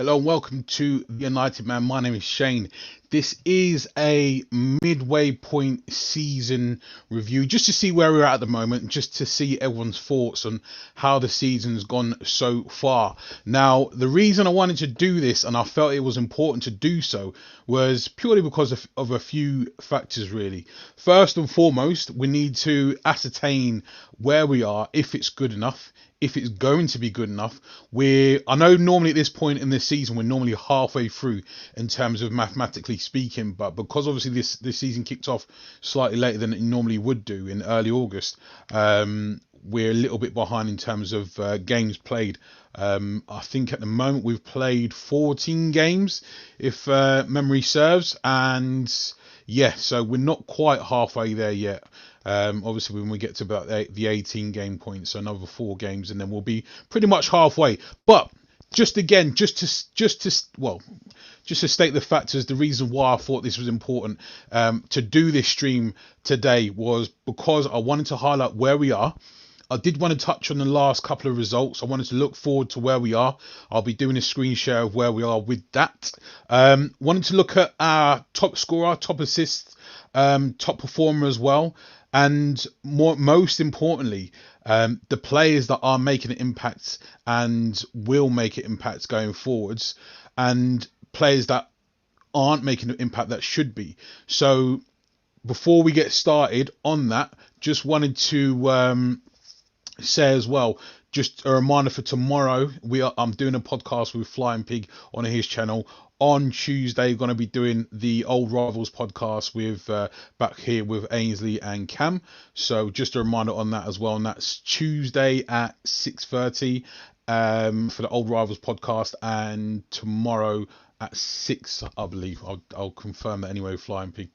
Hello and welcome to the United Man. My name is Shane. This is a midway point season review just to see where we're at the moment, just to see everyone's thoughts on how the season's gone so far. Now, the reason I wanted to do this and I felt it was important to do so was purely because of a few factors, really. First and foremost, we need to ascertain where we are, if it's good enough, if it's going to be good enough. I know normally at this point in this season we're normally halfway through in terms of mathematically speaking, but because obviously this season kicked off slightly later than it normally would do in early August, we're a little bit behind in terms of games played. I think at the moment we've played 14 games, if memory serves, and yeah, so we're not quite halfway there yet. Obviously, when we get to about the 18 game points, so another 4 games, and then we'll be pretty much halfway. But just to state the factors, the reason why I thought this was important to do this stream today was because I wanted to highlight where we are. I did want to touch on the last couple of results. I wanted to look forward to where we are. I'll be doing a screen share of where we are with that. Wanted to look at our top scorer, top assists, top performer as well. And most importantly, the players that are making an impact and will make an impact going forwards, and players that aren't making an impact that should be. So before we get started on that, just wanted to say as well, just a reminder for tomorrow, I'm doing a podcast with Flying Pig on his channel. On Tuesday, going to be doing the Old Rivals podcast with back here with Ainsley and Cam. So just a reminder on that as well, and that's Tuesday at 6:30 for the Old Rivals podcast, and tomorrow at 6, I believe. I'll confirm that anyway, Flying Pig,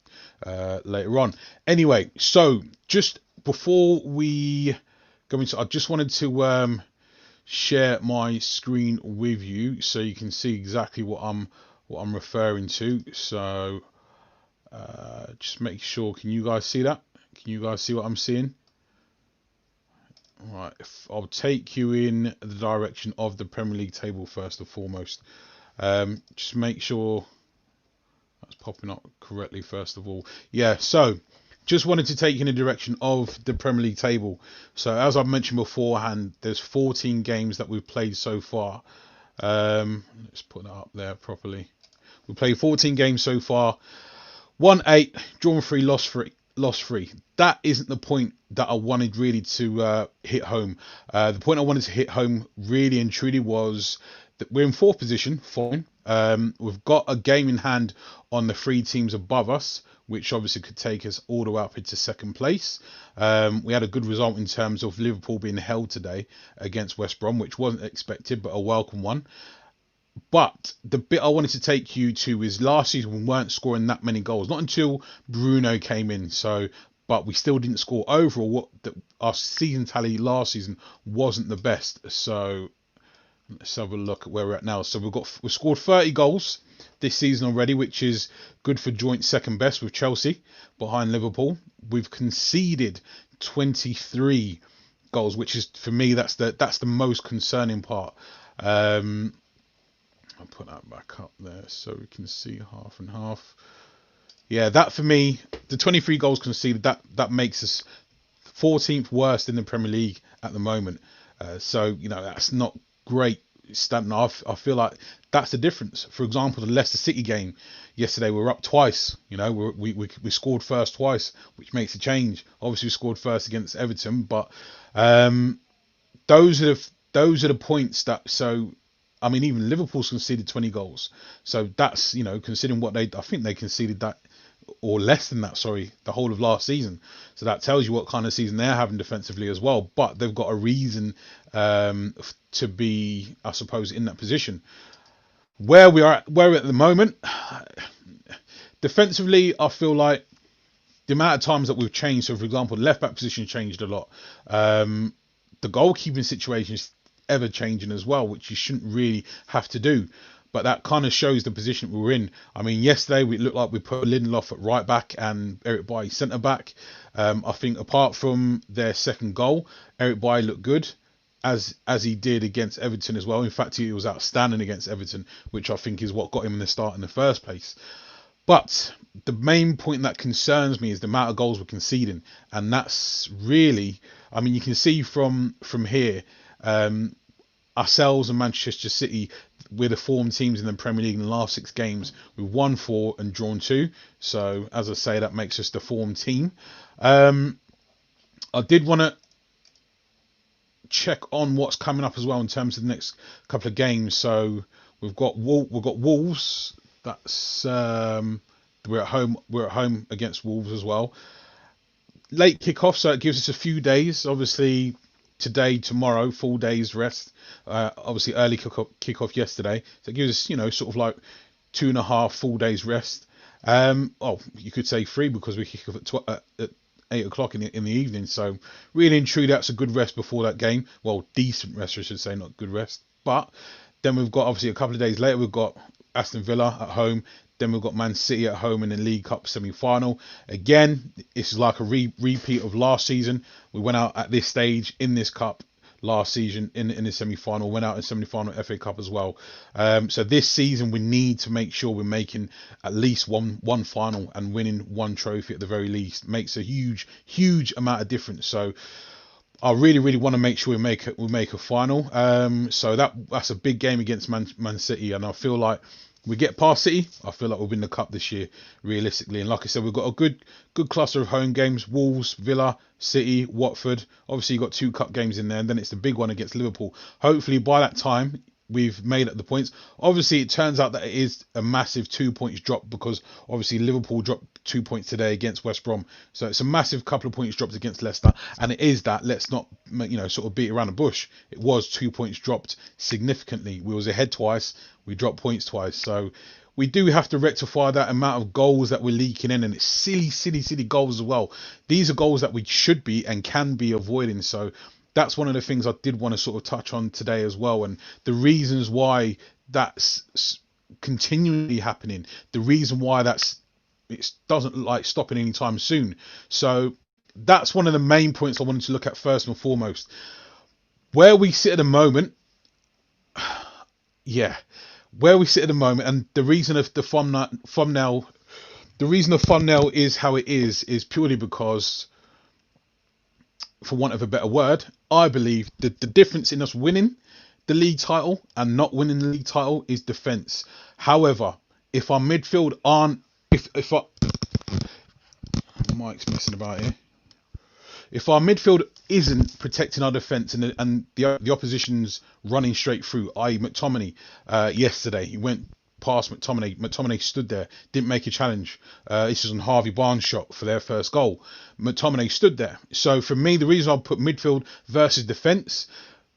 later on. Anyway, so just before we go into, I just wanted to share my screen with you so you can see exactly what I'm referring to. So just make sure, can you guys see that? Can you guys see what I'm seeing? All right, I'll take you in the direction of the Premier League table first and foremost. Just make sure that's popping up correctly first of all. Yeah, so just wanted to take you in the direction of the Premier League table. So as I've mentioned beforehand, there's 14 games that we've played so far. Let's put that up there properly. We played 14 games so far. Won 8, drawn 3, lost 3. That isn't the point that I wanted really to hit home. The point I wanted to hit home really and truly was that we're in 4th position, fine. We've got a game in hand on the 3 teams above us, which obviously could take us all the way up into 2nd place. We had a good result in terms of Liverpool being held today against West Brom, which wasn't expected, but a welcome one. But the bit I wanted to take you to is last season we weren't scoring that many goals, not until Bruno came in. But we still didn't score overall. Our season tally last season wasn't the best. So let's have a look at where we're at now. So we've scored 30 goals this season already, which is good for joint 2nd best with Chelsea behind Liverpool. We've conceded 23 goals, which is, for me, that's the most concerning part. I'll put that back up there so we can see half and half. Yeah, that for me, the 23 goals conceded, that makes us 14th worst in the Premier League at the moment. So that's not great stamp. I feel like that's the difference. For example, the Leicester City game yesterday, we were up twice. We scored first twice, which makes a change. Obviously, we scored first against Everton, but those are the points that. So I mean, even Liverpool's conceded 20 goals. So that's considering what I think they conceded that, or less than that, sorry, the whole of last season. So that tells you what kind of season they're having defensively as well. But they've got a reason to be, I suppose, in that position. Where we're at the moment, defensively, I feel like the amount of times that we've changed. So, for example, the left back position changed a lot. The goalkeeping situation is ever changing as well, which you shouldn't really have to do. But that kind of shows the position we were in. I mean, yesterday we looked like we put Lindelof at right back and Eric Bailly centre back. I think apart from their second goal, Eric Bailly looked good. as he did against Everton as well. In fact, he was outstanding against Everton, which I think is what got him in the start in the first place. But the main point that concerns me is the amount of goals we're conceding, and that's really, I mean, you can see from here, ourselves and Manchester City, we're the form teams in the Premier League in the last 6 games. We've won 4 and drawn 2. So as I say, that makes us the form team. I did want to check on what's coming up as well in terms of the next couple of games. So we've got Wolves. That's we're at home against Wolves as well. Late kickoff, so it gives us a few days. Obviously, today, tomorrow, full days rest. Obviously, early kickoff yesterday, so it gives us sort of like 2.5 full days rest. You could say 3 because we kick off at 8 o'clock in the evening. So really and truly, that's a good rest before that game. Well, decent rest, I should say, not good rest. But then we've got, obviously, a couple of days later, we've got Aston Villa at home. Then we've got Man City at home in the League Cup semi-final. Again, this is like a repeat of last season. We went out at this stage in this cup last season in the semi-final. Went out in semi-final FA Cup as well. So this season we need to make sure we're making at least one final and winning 1 trophy at the very least. Makes a huge amount of difference. So I really want to make sure we make a final. So that's a big game against Man City, and I feel like we get past City, I feel like we'll win the cup this year, realistically. And like I said, we've got a good cluster of home games: Wolves, Villa, City, Watford. Obviously, you've got 2 cup games in there, and then it's the big one against Liverpool. Hopefully, by that time, we've made up the points. Obviously, it turns out that it is a massive 2 points drop, because obviously Liverpool dropped 2 points today against West Brom. So it's a massive couple of points dropped against Leicester. And it is that, let's not sort of beat around the bush. It was 2 points dropped significantly. We was ahead twice. We dropped points twice. So we do have to rectify that amount of goals that we're leaking in. And it's silly goals as well. These are goals that we should be and can be avoiding. So that's one of the things I did want to sort of touch on today as well. And the reasons why that's continually happening. The reason why it doesn't look like stopping anytime soon. So that's one of the main points I wanted to look at first and foremost. Where we sit at the moment, where we sit at the moment, and the reason of the thumbnail is how it is purely because, for want of a better word, I believe that the difference in us winning the league title and not winning the league title is defence. However, if our midfield aren't, if our Mike's messing about here. If our midfield isn't protecting our defence and the opposition's running straight through, i.e. McTominay, yesterday, he went past McTominay. McTominay stood there, didn't make a challenge. This was on Harvey Barnes' shot for their first goal. McTominay stood there. So for me, the reason I'll put midfield versus defence,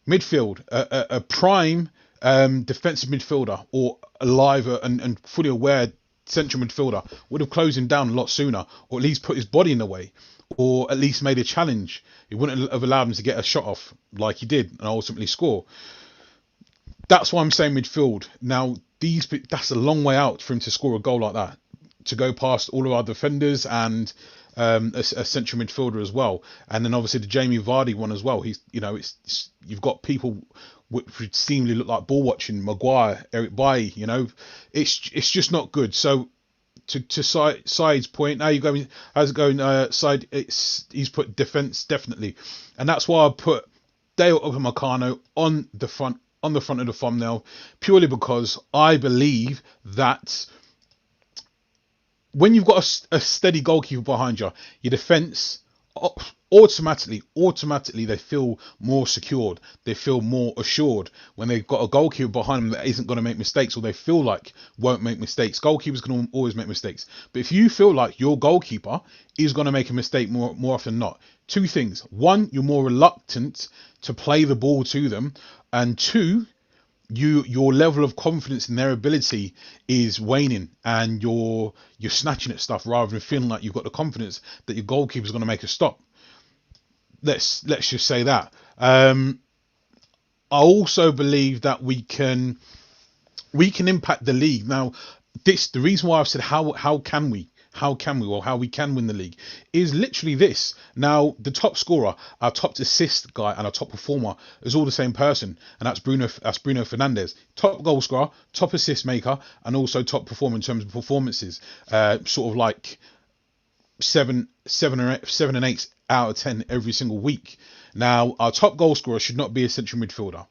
midfield, a prime defensive midfielder or a live and fully aware central midfielder would have closed him down a lot sooner, or at least put his body in the way, or at least made a challenge. It wouldn't have allowed him to get a shot off like he did and ultimately score. That's why I'm saying midfield. Now, that's a long way out for him to score a goal like that, to go past all of our defenders and a central midfielder as well. And then obviously the Jamie Vardy one as well. You've got people which seemingly look like ball watching, Maguire, Eric Bailly, it's just not good. So to Side's point, now you're going, how's it going, Side? He's put defence definitely, and that's why I put Dale Upamecano on the front of the thumbnail, purely because I believe that when you've got a steady goalkeeper behind you, your defence automatically they feel more secured, they feel more assured when they've got a goalkeeper behind them that isn't going to make mistakes, or they feel like won't make mistakes. Goalkeepers can always make mistakes, but if you feel like your goalkeeper is going to make a mistake more often than not, 2 things: 1, you're more reluctant to play the ball to them, and 2, your level of confidence in their ability is waning, and you're snatching at stuff rather than feeling like you've got the confidence that your goalkeeper is going to make a stop. Let's just say that. I also believe that we can impact the league. Now, the reason why I've said how can we how can we, or how we can win the league, is literally this. Now, the top scorer, our top assist guy, and our top performer is all the same person, and that's Bruno. That's Bruno Fernandes, top goal scorer, top assist maker, and also top performer in terms of performances. Sort of like seven and eight out of 10 every single week. Now, our top goal scorer should not be a central midfielder.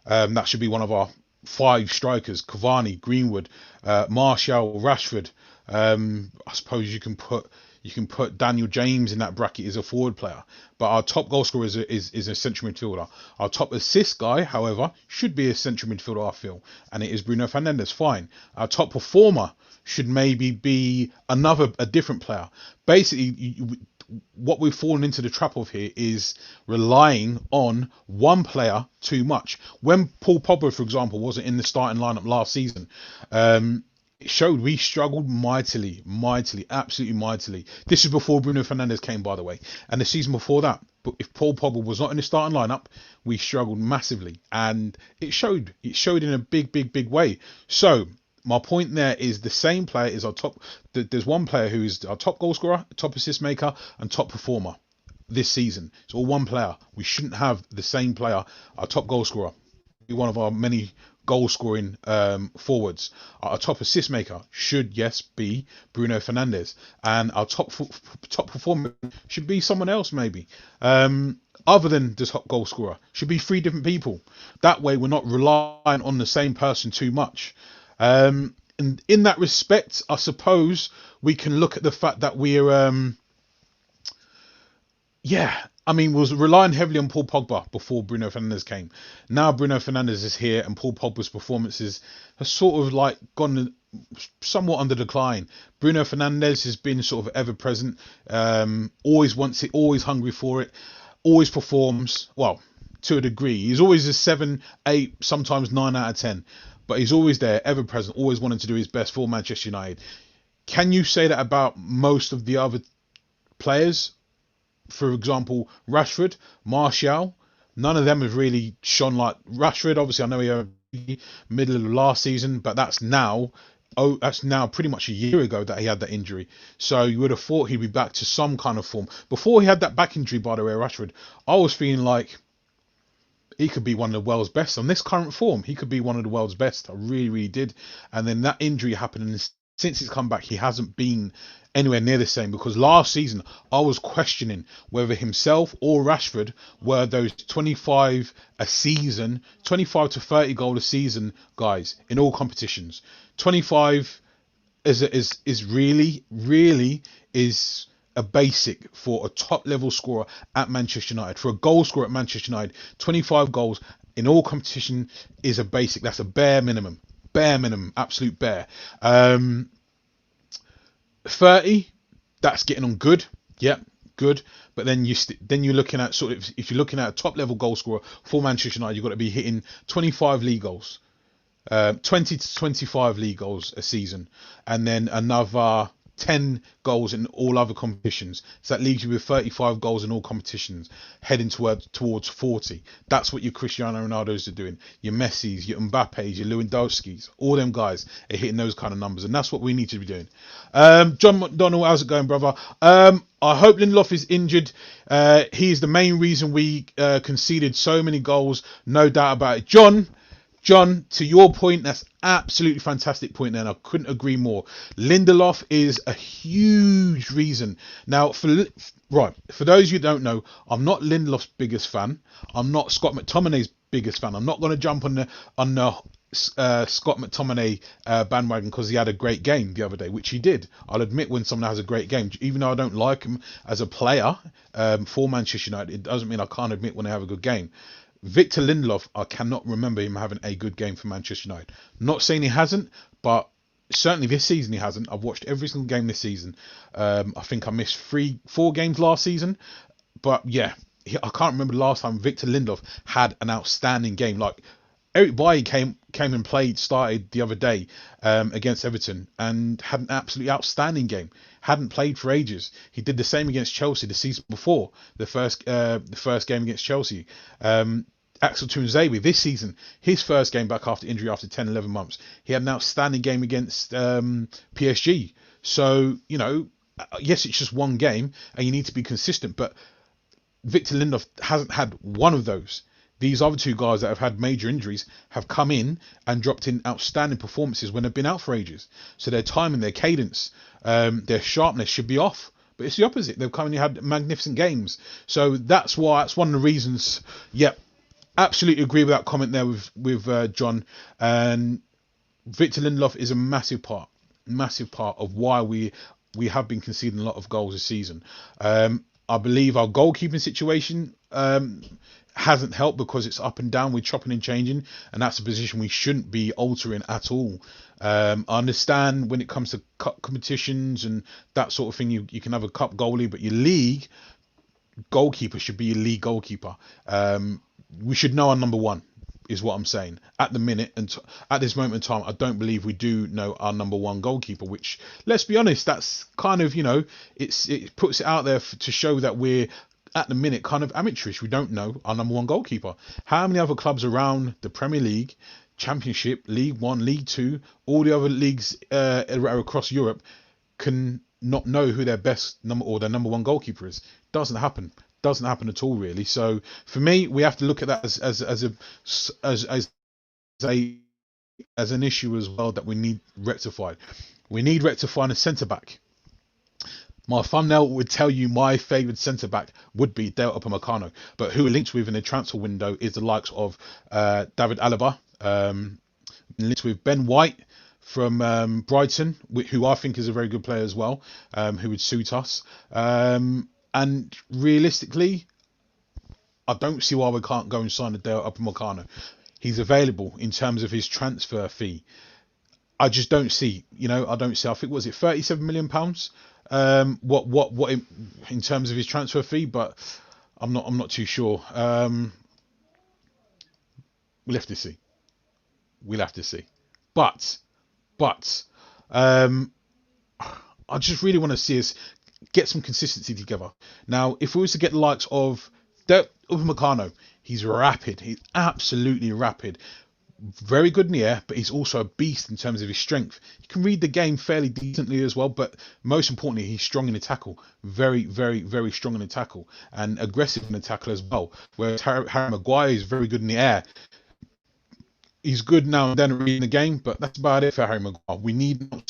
That should be one of our 5 strikers: Cavani, Greenwood, Martial, Rashford. I suppose you can put Daniel James in that bracket as a forward player. But our top goal scorer is a central midfielder. Our top assist guy, however, should be a central midfielder, I feel, and it is Bruno Fernandes. Fine. Our top performer should maybe be a different player. Basically, what we've fallen into the trap of here is relying on one player too much. When Paul Pogba, for example, wasn't in the starting lineup last season, it showed we struggled mightily, absolutely mightily. This is before Bruno Fernandes came, by the way, and the season before that. But if Paul Pogba was not in the starting lineup, we struggled massively, and it showed. It showed in a big way. So my point there is the same player is our top. There's one player who is our top goal scorer, top assist maker, and top performer this season. It's all one player. We shouldn't have the same player. Our top goal scorer be one of our many goal scoring forwards. Our top assist maker should, yes, be Bruno Fernandes, and our top performer should be someone else, maybe. Other than the top goal scorer, should be 3 different people. That way, we're not relying on the same person too much. And in that respect, I suppose we can look at the fact that we're, was relying heavily on Paul Pogba before Bruno Fernandes came. Now Bruno Fernandes is here, and Paul Pogba's performances have sort of like gone somewhat under decline. Bruno Fernandes has been sort of ever present, always wants it, always hungry for it, always performs, well, to a degree. He's always a 7, 8, sometimes 9 out of 10. But he's always there, ever present, always wanting to do his best for Manchester United. Can you say that about most of the other players? For example, Rashford, Martial, none of them have really shone like Rashford. Obviously, I know he had middle of last season, but that's now pretty much a year ago that he had that injury. So you would have thought he'd be back to some kind of form. Before he had that back injury, by the way, Rashford, I was feeling like he could be one of the world's best on this current form. He could be one of the world's best. I really did. And then that injury happened, and since he's come back, he hasn't been anywhere near the same. Because last season, I was questioning whether himself or Rashford were those 25 a season, 25 to 30 goal a season guys in all competitions. 25 is really is a basic for a top level scorer at Manchester United. For a goal scorer at Manchester United, 25 goals in all competition is a basic. That's a bare minimum, absolute bare. 30, that's getting on good. Yep, good. But then you're looking at sort of, if you're looking at a top level goal scorer for Manchester United, you've got to be hitting 25 league goals, 20 to 25 league goals a season, and then another 10 goals in all other competitions. So that leaves you with 35 goals in all competitions, heading towards 40. That's what your Cristiano Ronaldos are doing. Your Messis, your Mbappes, your Lewandowskis, all them guys are hitting those kind of numbers, and that's what we need to be doing. John McDonald, how's it going, brother? I hope Lindelof is injured. He's the main reason we conceded so many goals, no doubt about it. John, to your point, that's absolutely fantastic point there, and I couldn't agree more. Lindelof is a huge reason. Now, for those who don't know, I'm not Lindelof's biggest fan. I'm not Scott McTominay's biggest fan. I'm not going to jump on the Scott McTominay bandwagon because he had a great game the other day, which he did. I'll admit when someone has a great game, even though I don't like him as a player for Manchester United, it doesn't mean I can't admit when they have a good game. Victor Lindelof, I cannot remember him having a good game for Manchester United. Not saying he hasn't, but certainly this season he hasn't. I've watched every single game this season. I think I missed 4 games last season. But yeah, I can't remember the last time Victor Lindelof had an outstanding game. Like Eric Bailly came and started the other day against Everton and had an absolutely outstanding game. Hadn't played for ages. He did the same against Chelsea the season before, the first game against Chelsea. Axel Tuanzebe this season, his first game back after injury after 10-11 months, he had an outstanding game against PSG. So, yes, it's just one game and you need to be consistent, but Victor Lindelof hasn't had one of those. These other two guys that have had major injuries have come in and dropped in outstanding performances when they've been out for ages. So their timing, their cadence, their sharpness should be off. But it's the opposite. They've come in and had magnificent games. So that's one of the reasons. Yep, absolutely agree with that comment there with John. And Victor Lindelof is a massive part of why we have been conceding a lot of goals this season. I believe our goalkeeping situation hasn't helped because it's up and down, we're chopping and changing, and that's a position we shouldn't be altering at all. I understand when it comes to cup competitions and that sort of thing, you can have a cup goalie, but your league goalkeeper should be your league goalkeeper. We should know our number one, is what I'm saying. At the minute and at this moment in time, I don't believe we do know our number one goalkeeper, which, let's be honest, that's kind of, it puts it out there to show that we're at the minute kind of amateurish. We don't know our number one goalkeeper. How many other clubs around the Premier League, Championship, League One, League Two, all the other leagues across Europe can not know who their best number or their number one goalkeeper is? Doesn't happen at all, really. So for me, we have to look at that as an issue as well that we need rectified. We need rectifying a centre back. My thumbnail would tell you my favourite centre back would be Dale Upamecano, but who we're linked with in the transfer window is the likes of David Alaba, linked with Ben White from Brighton, who I think is a very good player as well, who would suit us. And realistically, I don't see why we can't go and sign a Dale Upamecano. He's available in terms of his transfer fee. I just don't see, I don't see. I think, was it £37 million? What in terms of his transfer fee? But I'm not too sure. We'll have to see. But I just really want to see us get some consistency together. Now, if we was to get the likes of Upamecano, he's rapid. He's absolutely rapid. Very good in the air, but he's also a beast in terms of his strength. You can read the game fairly decently as well, but most importantly, he's strong in the tackle. Very, very, very strong in the tackle and aggressive in the tackle as well. Whereas Harry Maguire is very good in the air. He's good now and then at reading the game, but that's about it for Harry Maguire. We need an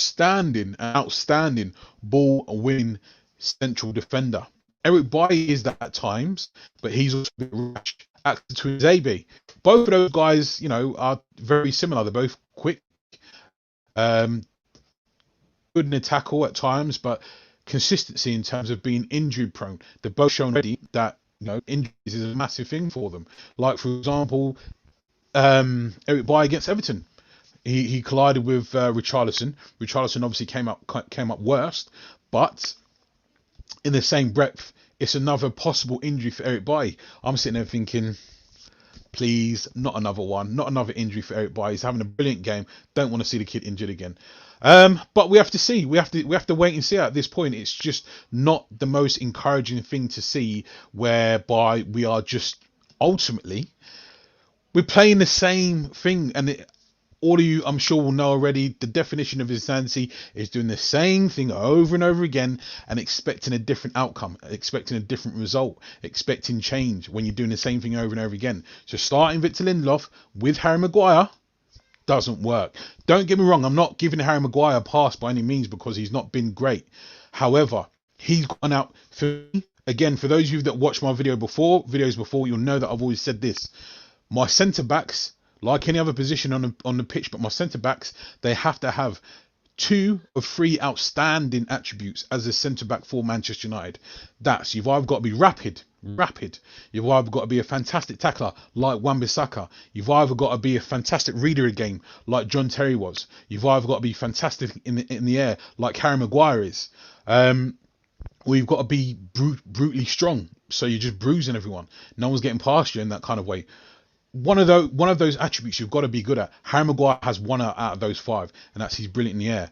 outstanding ball-winning central defender. Eric Bailly is that at times, but he's also a bit rash. Actor to his AB. Both of those guys, are very similar. They're both quick, good in the tackle at times, but consistency in terms of being injury prone. They've both shown already that injuries is a massive thing for them. Like, for example, Eric Bailly against Everton, he collided with Richarlison. Richarlison obviously came up worst, but in the same breath, it's another possible injury for Eric Bailly. I'm sitting there thinking, please, not another one, not another injury for Eric Bailly. He's having a brilliant game. Don't want to see the kid injured again. But we have to see. We have to wait and see. At this point, it's just not the most encouraging thing to see, whereby we are just ultimately we're playing the same thing, and all of you, I'm sure, will know already. The definition of insanity is doing the same thing over and over again and expecting a different outcome, expecting a different result, expecting change when you're doing the same thing over and over again. So starting Victor Lindelof with Harry Maguire doesn't work. Don't get me wrong, I'm not giving Harry Maguire a pass by any means because he's not been great. However, he's gone out for me. Again, for those of you that watched my videos before, you'll know that I've always said this. My centre backs, like any other position on the pitch, but my centre backs, they have to have 2 of 3 outstanding attributes as a centre back for Manchester United. That's, you've either got to be rapid. You've either got to be a fantastic tackler like Wan-Bissaka. You've either got to be a fantastic reader of game like John Terry was. You've either got to be fantastic in the air like Harry Maguire is. Or you've got to be brutally strong, so you're just bruising everyone. No one's getting past you in that kind of way. One of those attributes you've got to be good at. Harry Maguire has 1 out of those 5, and that's he's brilliant in the air.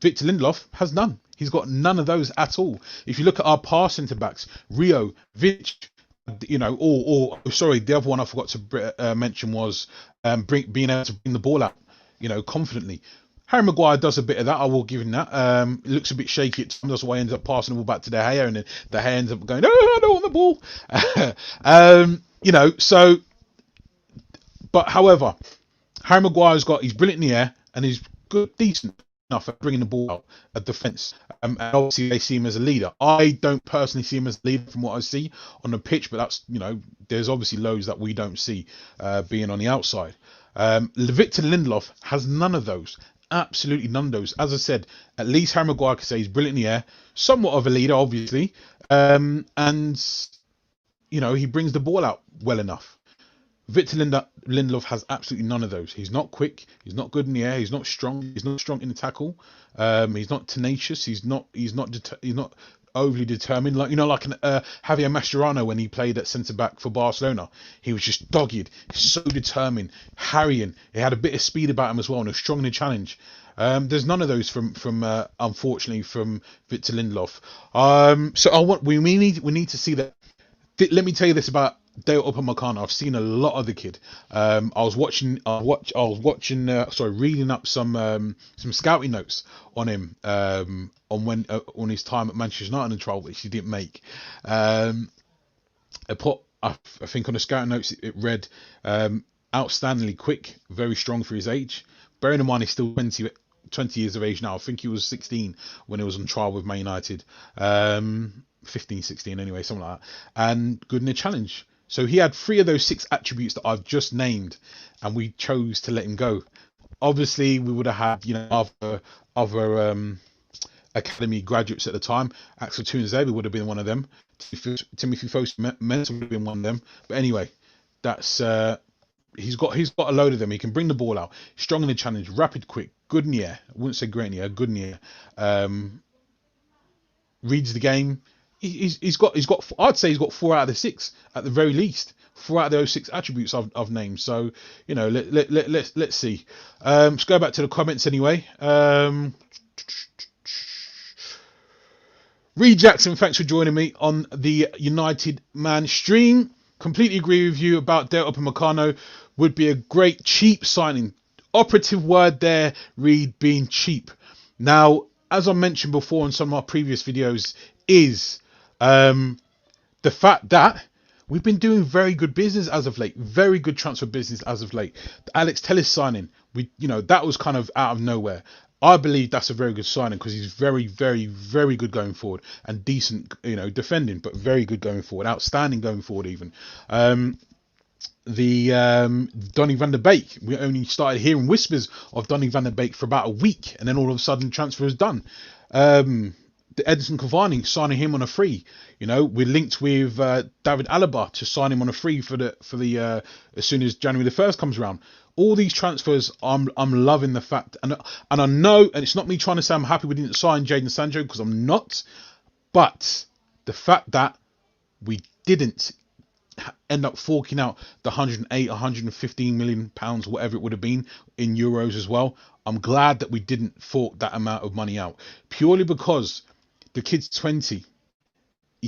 Victor Lindelof has none. He's got none of those at all. If you look at our past centre backs, Rio, Vic, sorry, the other one I forgot to mention was being able to bring the ball out, confidently. Harry Maguire does a bit of that. I will give him that. It looks a bit shaky at times. That's why he ends up passing the ball back to De Gea, and then De Gea ends up going, "No, I don't want the ball." So. But however, Harry Maguire's he's brilliant in the air, and he's good, decent enough at bringing the ball out of defence. And obviously they see him as a leader. I don't personally see him as a leader from what I see on the pitch, but that's, there's obviously loads that we don't see being on the outside. Victor Lindelof has none of those. Absolutely none of those. As I said, at least Harry Maguire can say he's brilliant in the air, somewhat of a leader, obviously, and he brings the ball out well enough. Victor Lindelof has absolutely none of those. He's not quick. He's not good in the air. He's not strong. He's not strong in the tackle. He's not tenacious. He's not overly determined. Like Javier Mascherano when he played at centre back for Barcelona. He was just dogged. So determined, harrying. He had a bit of speed about him as well, and was strong in the challenge. There's none of those from unfortunately from Victor Lindelof. We need to see that. Let me tell you this about Dale Upamecano. I've seen a lot of the kid. I was reading up some scouting notes on him on his time at Manchester United in trial, which he didn't make. I think on the scouting notes it read outstandingly quick, very strong for his age. Bearing in mind he's still 20 years of age now. I think he was 16 when he was on trial with Man United. 15, 16 anyway, something like that. And good in the challenge. So he had 3 of those 6 attributes that I've just named, and we chose to let him go. Obviously, we would have had, other academy graduates at the time. Axel Tuanzebe would have been one of them. Timothy Fosu-Mensah would have been one of them. But anyway, that's he's got a load of them. He can bring the ball out, strong in the challenge, rapid, quick, good in the air. I wouldn't say great in the air, good in the air. Reads the game. He's got I'd say he's got 4 out of the 6 at the very least. 4 out of those 6 attributes I've named. So let's see. Let's go back to the comments anyway. Reed Jackson, thanks for joining me on the United Man stream. Completely agree with you about Dale Upamecano. Would be a great cheap signing. Operative word there, Reed, being cheap. Now, as I mentioned before in some of our previous videos, is the fact that we've been doing very good business as of late, very good transfer business as of late. The Alex Telles signing, that was kind of out of nowhere. I believe that's a very good signing because he's very, very, very good going forward and decent, defending, but very good going forward, outstanding going forward even. Donny van der Beek, we only started hearing whispers of Donny van der Beek for about a week, and then all of a sudden transfer is done. The Edison Cavani, signing him on a free. We're linked with David Alaba to sign him on a free for the as soon as January the 1st comes around. All these transfers, I'm loving the fact, and I know, and it's not me trying to say I'm happy we didn't sign Jadon Sancho, because I'm not, but the fact that we didn't end up forking out the 108, 115 million pounds, whatever it would have been in euros as well. I'm glad that we didn't fork that amount of money out, purely because the kid's 20,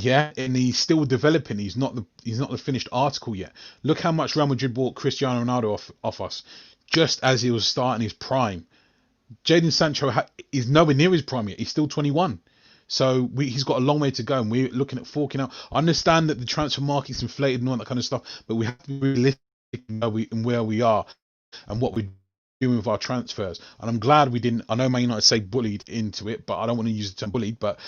and he's still developing. He's not the finished article yet. Look how much Real Madrid bought Cristiano Ronaldo off us, just as he was starting his prime. Jadon Sancho is nowhere near his prime yet. He's still 21. So he's got a long way to go, and we're looking at forking out. I understand that the transfer market's inflated and all that kind of stuff, but we have to be realistic in where we are and what we're doing with our transfers. And I'm glad we didn't. I know Man United say bullied into it, but I don't want to use the term bullied. But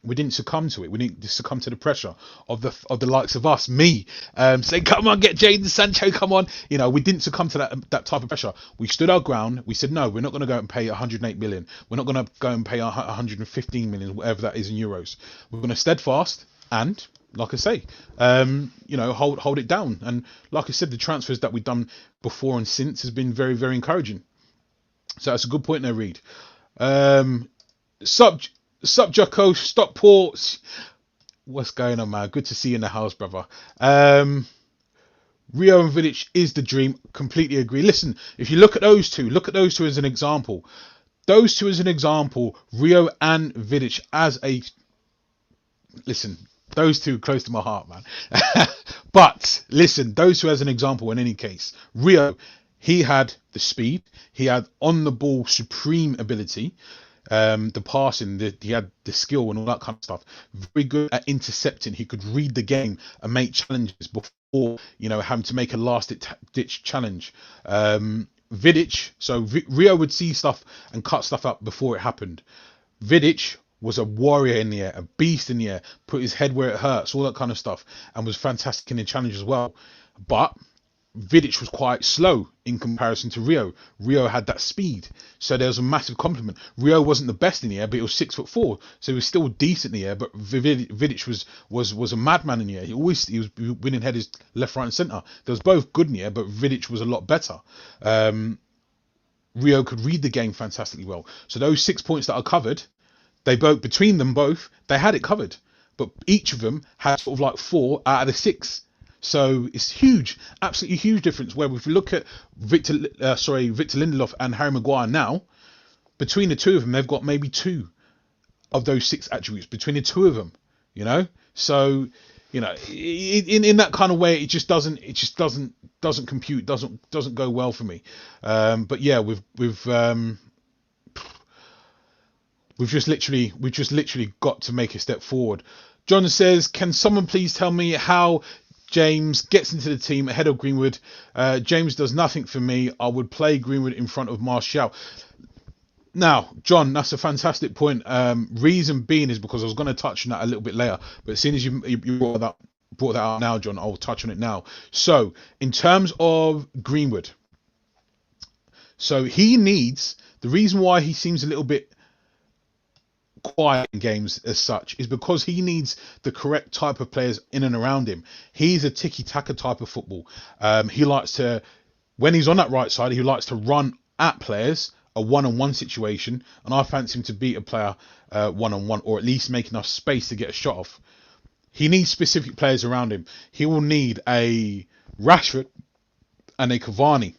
we didn't succumb to it. We didn't succumb to the pressure of the likes of us, me, saying, "Come on, get Jadon Sancho, come on." We didn't succumb to that type of pressure. We stood our ground. We said, no, we're not going to go and pay 108 million. We're not going to go and pay 115 million, whatever that is in euros. We're going to steadfast and, like I say, hold it down. And like I said, the transfers that we've done before and since has been very, very encouraging. So that's a good point there, Reed. Sup Jocko, stop ports. What's going on, man? Good to see you in the house, brother. Rio and Vidic is the dream. Completely agree. Listen, if you look at those two as an example. Rio and Vidic as a... Listen, those two close to my heart, man. But listen, those two as an example in any case. Rio, He had the speed, he had on the ball supreme ability, the passing, he had the skill and all that kind of stuff. Very good at intercepting. He could read the game and make challenges before, having to make a last ditch challenge. Vidic, so Rio would see stuff and cut stuff up before it happened. Vidic was a warrior in the air, a beast in the air, put his head where it hurts, all that kind of stuff, and was fantastic in the challenge as well. But Vidic was quite slow in comparison to Rio. Rio had that speed, so there was a massive compliment. Rio wasn't the best in the air, but he was 6'4", so he was still decent in the air. But Vidic was a madman in the air. He was winning headers left, right, and centre. They was both good in the air, but Vidic was a lot better. Rio could read the game fantastically well. So those 6 points that are covered, between them both, they had it covered. But each of them had sort of like 4 out of the 6. So it's huge, absolutely huge difference. Where if you look at Victor Lindelof and Harry Maguire now, between the two of them, they've got maybe 2 of those 6 attributes between the two of them. So in that kind of way, it just doesn't compute, doesn't go well for me. But yeah, we've just literally got to make a step forward. John says, can someone please tell me how James gets into the team ahead of Greenwood? James does nothing for me. I would play Greenwood in front of Martial. Now, John, that's a fantastic point. Reason being is because I was going to touch on that a little bit later, but as soon as you brought that out now, John, I'll touch on it now. So, in terms of Greenwood, so the reason why he seems a little bit quiet in games as such is because he needs the correct type of players in and around him. He's a tiki-taka type of football. He likes to, when he's on that right side, he likes to run at players, a one-on-one situation, and I fancy him to beat a player one-on-one, or at least make enough space to get a shot off. He needs specific players around him. He will need a Rashford and a Cavani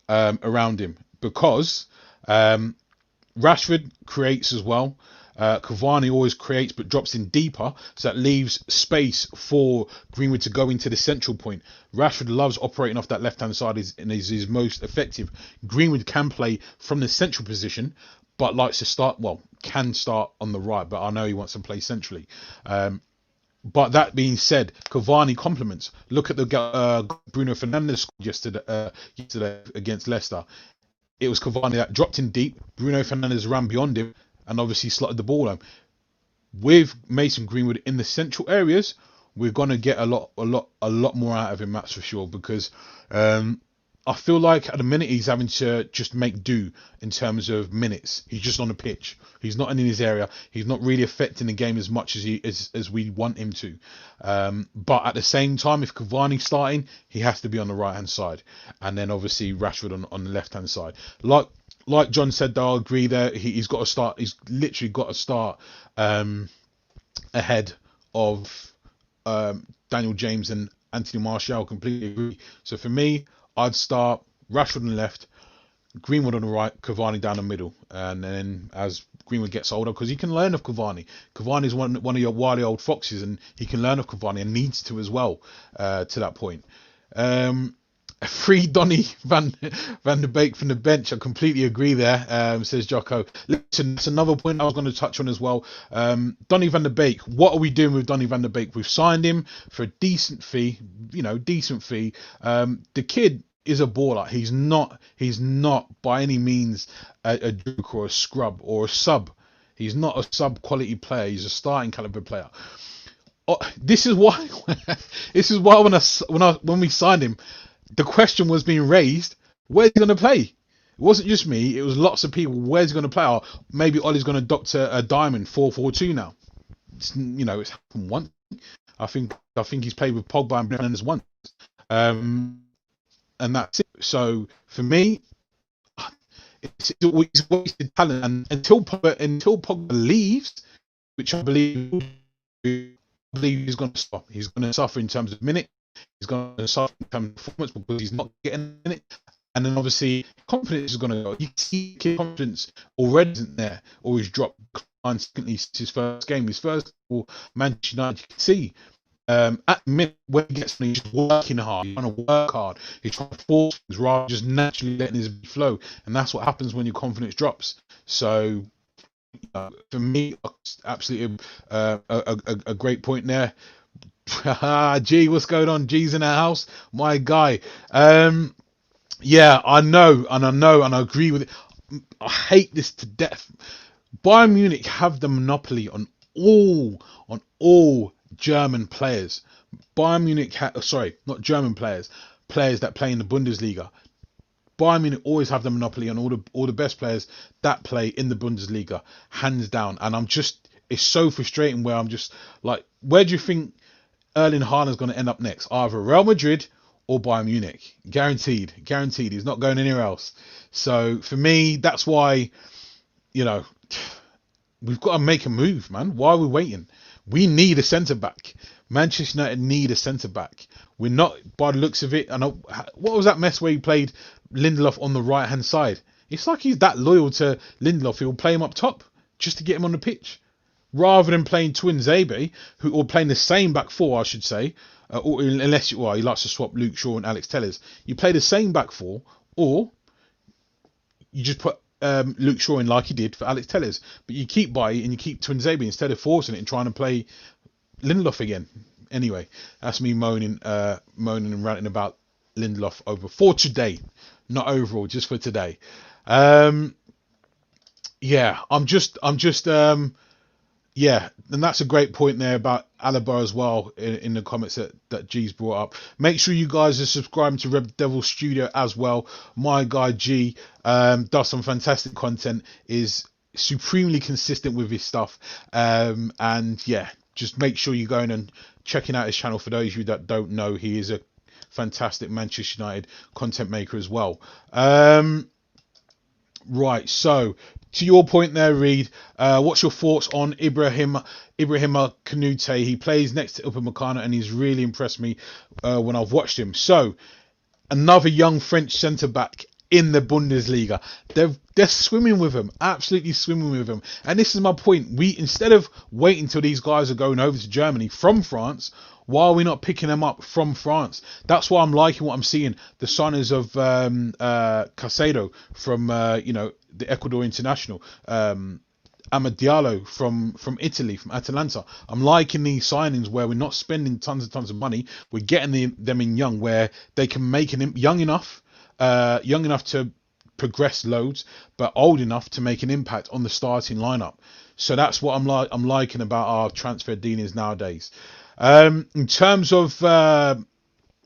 around him, because Rashford creates as well. Cavani always creates but drops in deeper, so that leaves space for Greenwood to go into the central point. Rashford loves operating off that left-hand side and is his most effective. Greenwood can play from the central position, but can start on the right, but I know he wants to play centrally. But that being said, Cavani complements. Look at the Bruno Fernandes scored yesterday against Leicester. It was Cavani that dropped in deep. Bruno Fernandes ran beyond him and obviously slotted the ball home. With Mason Greenwood in the central areas, we're gonna get a lot more out of him. That's for sure. Because I feel like at the minute he's having to just make do in terms of minutes. He's just on the pitch. He's not in his area. He's not really affecting the game as much as we want him to. But at the same time, if Cavani's starting, he has to be on the right hand side, and then obviously Rashford on the left hand side. Like John said, though, I agree there. He's got to start. He's literally got to start ahead of Daniel James and Anthony Martial. Completely agree. So for me, I'd start Rashford on the left, Greenwood on the right, Cavani down the middle, and then as Greenwood gets older, because he can learn of Cavani. Cavani is one of your wily old foxes, and he can learn of Cavani and needs to as well. To that point, free Donny van de Beek from the bench. I completely agree there. Says Jocko. Listen, that's another point I was going to touch on as well. Donny van de Beek. What are we doing with Donny van de Beek? We've signed him for a decent fee. Decent fee. The kid is a baller. He's not by any means a joke or a scrub or a sub. He's not a sub quality player. He's a starting caliber player. This is why when we signed him, the question was being raised: where's he going to play? It wasn't just me; it was lots of people. Where's he going to play? Or maybe Ollie's going to adopt a diamond 4-4-2 now. It's happened once. I think he's played with Pogba and Fernandes once, and that's it. So for me, it's wasted talent. And until Pogba leaves, which I believe he's going to stop. He's going to suffer in terms of minutes. He's going to suffer in terms of performance because he's not getting in it. And then obviously confidence is going to go. You see confidence already isn't there, or he's dropped significantly since his first game. His first goal, Manchester United, you can see At the minute when he gets on, he's just working hard. He's trying to work hard. He's trying to force things rather than just naturally letting his flow. And that's what happens when your confidence drops. So for me, absolutely a great point there. G, what's going on? G's in our house, my guy. Yeah, I know, and I agree with it. I hate this to death. Bayern Munich have the monopoly on all German players. Bayern Munich, sorry, not German players, players that play in the Bundesliga. Bayern Munich always have the monopoly on all the best players that play in the Bundesliga, hands down. And it's so frustrating where I'm just like, where do you think Erling Haaland's going to end up next? Either Real Madrid or Bayern Munich. Guaranteed. He's not going anywhere else. So for me, that's why, you know, we've got to make a move, man. Why are we waiting? We need a centre back. Manchester United need a centre back. We're not, by the looks of it. I know, what was that mess where he played Lindelof on the right hand side? It's like he's that loyal to Lindelof. He'll play him up top just to get him on the pitch, rather than playing Twinzabe, or playing the same back four, I should say. Or unless he likes to swap Luke Shaw and Alex Telles. You play the same back four, or you just put Luke Shaw in like he did for Alex Telles, but you keep Bailly and you keep Twinzabe instead of forcing it and trying to play Lindelof again. Anyway, that's me moaning and ranting about Lindelof over for today, not overall, just for today. Yeah, yeah, and that's a great point there about Alaba as well in the comments that G's brought up. Make sure you guys are subscribing to Red Devil Studio as well. My guy G does some fantastic content, is supremely consistent with his stuff. And yeah, just make sure you're going and checking out his channel. For those of you that don't know, he is a fantastic Manchester United content maker as well. Right, so to your point there, Reed, what's your thoughts on Ibrahima Kanute? He plays next to Upamecano and he's really impressed me when I've watched him. So, another young French centre-back in the Bundesliga. They're swimming with him, absolutely swimming with him. And this is my point. Instead of waiting until these guys are going over to Germany from France, why are we not picking them up from France? That's why I'm liking what I'm seeing. The signings of Caicedo from the Ecuador international, Amad Diallo from Italy, from Atalanta. I'm liking these signings where we're not spending tons of money. We're getting them in young, where they can make young enough to progress loads, but old enough to make an impact on the starting lineup. So that's what I'm liking about our transfer dealings nowadays. In terms of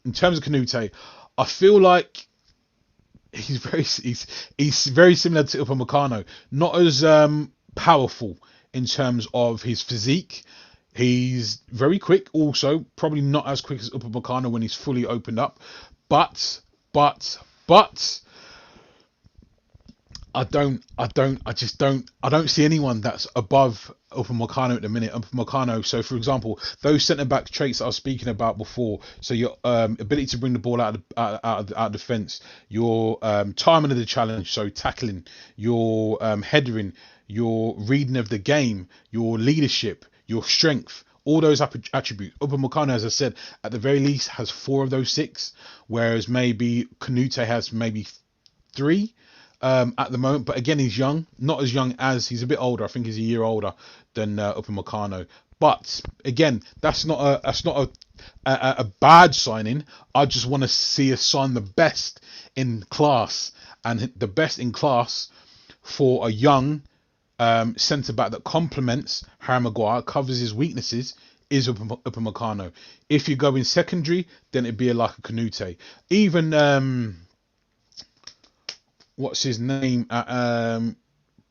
Kanute, I feel like he's very similar to Upamecano, not as powerful in terms of his physique. He's very quick, also probably not as quick as Upamecano when he's fully opened up, but I don't see anyone that's above Upamecano at the minute. Upamecano, so for example, those centre back traits that I was speaking about before, so your ability to bring the ball out of defence, your timing of the challenge, so tackling, your headering, your reading of the game, your leadership, your strength, all those attributes. Upamecano, as I said, at the very least has 4 of those 6, whereas maybe Kanute has maybe 3 at the moment. But again, he's young, not as young as, he's a bit older. I think he's a year older than Upamecano. But again, that's not a bad signing. I just want to see us sign the best in class, and the best in class for a young centre back that complements Harry Maguire, covers his weaknesses, is Upamecano. If you go in secondary, then it'd be like a Kanute. Even what's his name at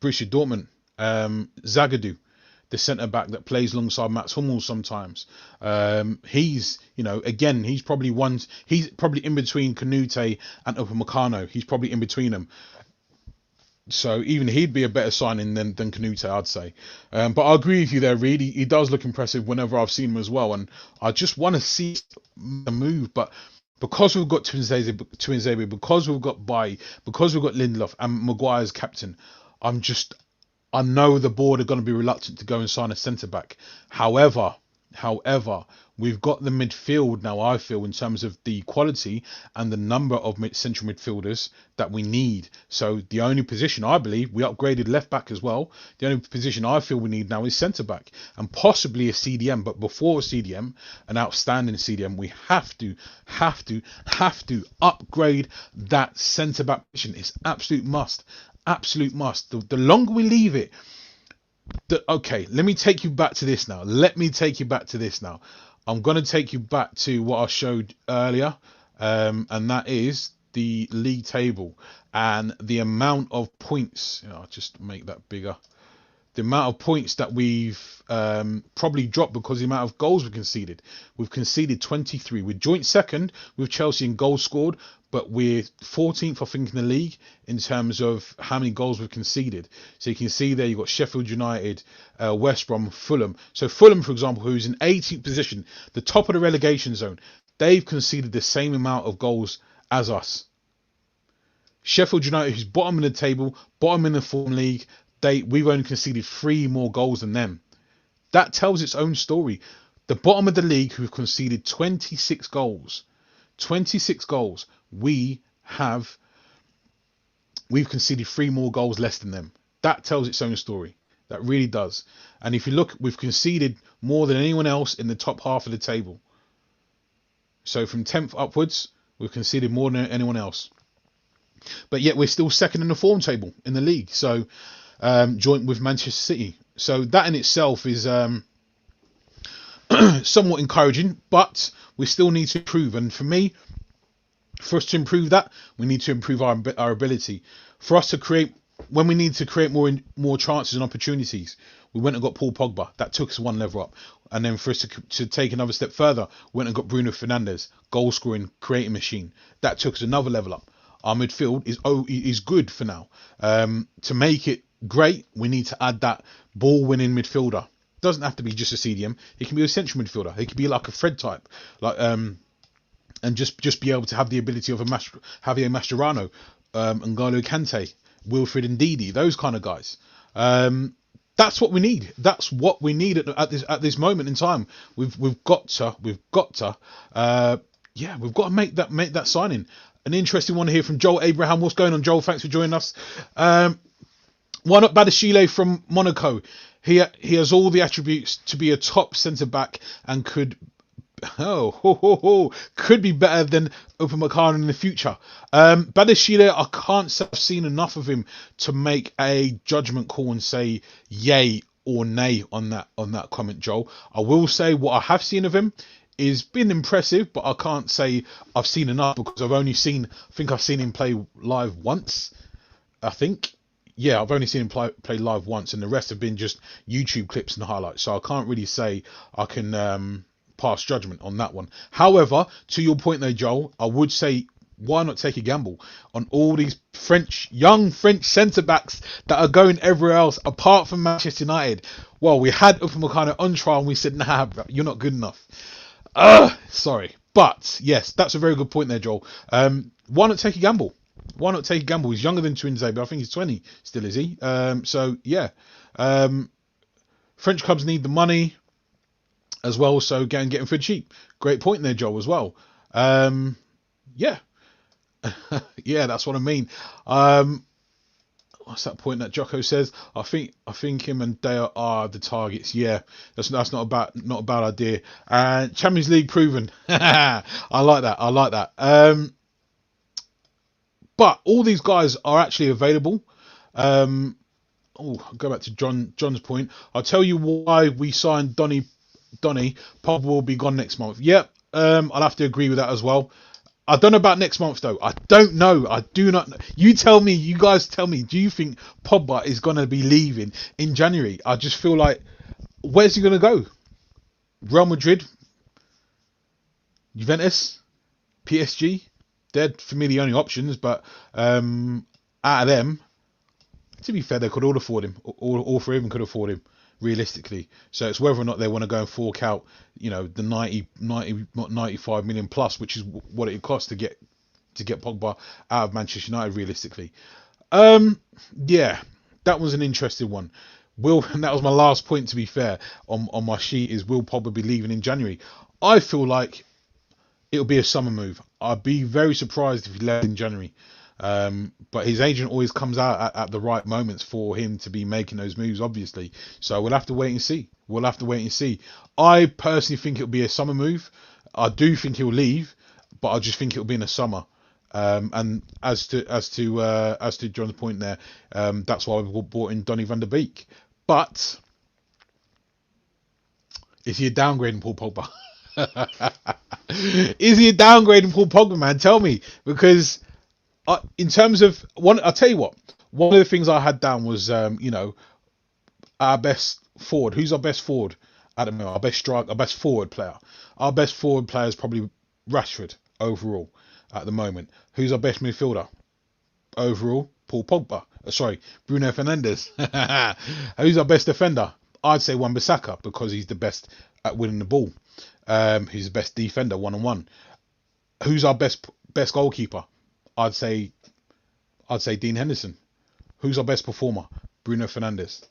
Borussia Dortmund, Zagadou, the centre back that plays alongside Mats Hummels sometimes. He's probably in between Kanute and Upamecano. He's probably in between them. So even he'd be a better signing than Kanute, I'd say. But I agree with you there, Reed. He does look impressive whenever I've seen him as well. And I just want to see the move. But because we've got Twinzabe, because we've got Bailly, because we've got Lindelof and Maguire's captain, I know the board are going to be reluctant to go and sign a centre-back. However, We've got the midfield now, I feel, in terms of the quality and the number of central midfielders that we need. So the only position, I believe, we upgraded left back as well. The only position I feel we need now is centre back and possibly a CDM. But before a CDM, an outstanding CDM, we have to upgrade that centre back position. It's absolute must. Absolute must. The longer we leave it, okay, let me take you back to this now. I'm going to take you back to what I showed earlier, and that is the league table and the amount of points. I'll just make that bigger. The amount of points that we've probably dropped because of the amount of goals we conceded. We've conceded 23. We're joint second with Chelsea in goals scored, but we're 14th, I think, in the league in terms of how many goals we've conceded. So you can see there, you've got Sheffield United, West Brom, Fulham. So Fulham, for example, who's in 18th position, the top of the relegation zone, they've conceded the same amount of goals as us. Sheffield United, who's bottom of the table, bottom in the form league, we've only conceded 3 more goals than them. That tells its own story. The bottom of the league, who've conceded 26 goals, we've conceded 3 more goals less than them. That tells its own story. That really does. And if you look, we've conceded more than anyone else in the top half of the table. So from 10th upwards, we've conceded more than anyone else. But yet we're still second in the form table in the league. So joint with Manchester City. So that in itself is somewhat encouraging, but we still need to improve. And for me, for us to improve that, we need to improve our ability. For us to create, when we need to create more chances and opportunities, we went and got Paul Pogba. That took us one level up. And then for us to take another step further, we went and got Bruno Fernandes, goal scoring, creating machine. That took us another level up. Our midfield is good for now. To make it great, we need to add that ball-winning midfielder. It doesn't have to be just a CDM. It can be a central midfielder. It could be like a Fred type, and just be able to have the ability of a Javier Mascherano, N'Golo Kante, Wilfred Ndidi, those kind of guys. That's what we need. That's what we need at this moment in time. We've got to make that signing. An interesting one here from Joel Abraham. What's going on, Joel? Thanks for joining us. Why not Badashile from Monaco? He has all the attributes to be a top centre back and could be better than Upamecano in the future. Badashile, I can't say I've seen enough of him to make a judgment call and say yay or nay on that comment, Joel. I will say what I have seen of him is been impressive, but I can't say I've seen enough because I've seen him play live once. I've only seen him play live once, and the rest have been just YouTube clips and highlights. So I can't really say I can pass judgment on that one. However, to your point there, Joel, I would say, why not take a gamble on all these young French centre-backs that are going everywhere else apart from Manchester United? Well, we had Upamecano on trial and we said, nah, bro, you're not good enough. Sorry. But, yes, that's a very good point there, Joel. Why not take a gamble? He's younger than Twinze, but I think he's 20 still, is he? So, yeah. French clubs need the money as well, so go and get him for cheap. Great point there, Joel, as well. Yeah. Yeah, that's what I mean. What's that point that Jocko says? I think him and Dale are the targets. Yeah, that's not a bad idea. And Champions League proven. I like that. But all these guys are actually available. Go back to John's point. I'll tell you why we signed Donny. Pogba will be gone next month. Yep. I'll have to agree with that as well. I don't know about next month though. I don't know. I do not know. You guys tell me, do you think Pogba is going to be leaving in January? I just feel like, where's he going to go? Real Madrid? Juventus? PSG? They're for me the only options, but out of them, to be fair, they could all afford him. All three of them could afford him, realistically. So it's whether or not they want to go and fork out, the 95 million plus, which is what it costs to get Pogba out of Manchester United, realistically. Yeah, that was an interesting one. And that was my last point, to be fair, on my sheet, is will Pogba be leaving in January? I feel like it'll be a summer move. I'd be very surprised if he left in January. But his agent always comes out at the right moments for him to be making those moves, obviously. So we'll have to wait and see. We'll have to wait and see. I personally think it'll be a summer move. I do think he'll leave, but I just think it'll be in the summer. And as to John's point there, that's why we brought in Donny van der Beek. But is he a downgrade in Paul Pogba? Is he a downgrade in Paul Pogba, man? Tell me, because in terms of one, I'll tell you what. One of the things I had down was, our best forward. Who's our best forward at the moment? Our best strike, our best forward player. Our best forward player is probably Rashford overall at the moment. Who's our best midfielder overall? Paul Pogba. Sorry, Bruno Fernandes. Who's our best defender? I'd say Wan-Bissaka because he's the best at winning the ball. He's the best defender one-on-one. Who's our best goalkeeper? I'd say Dean Henderson. Who's our best performer? Bruno Fernandes.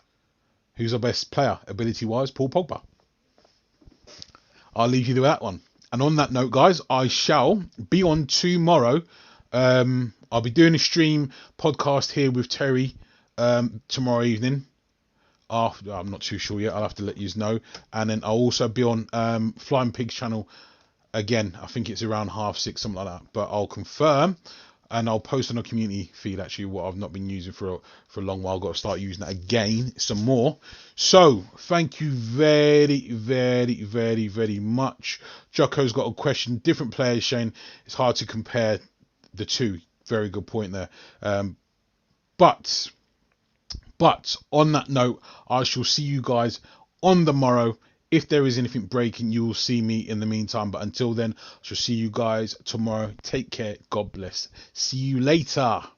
Who's our best player, ability-wise? Paul Pogba. I'll leave you with that one. And on that note, guys, I shall be on tomorrow. I'll be doing a stream podcast here with Terry tomorrow evening. I'm not too sure yet. I'll have to let you know. And then I'll also be on Flying Pigs channel again. I think it's around 6:30, something like that. But I'll confirm. And I'll post on a community feed, actually, what I've not been using for a long while. I've got to start using that again, some more. So, thank you very, very, very, very much. Jocko's got a question. Different players, Shane. It's hard to compare the two. Very good point there. But on that note, I shall see you guys on the morrow. If there is anything breaking, you will see me in the meantime. But until then, I shall see you guys tomorrow. Take care. God bless. See you later.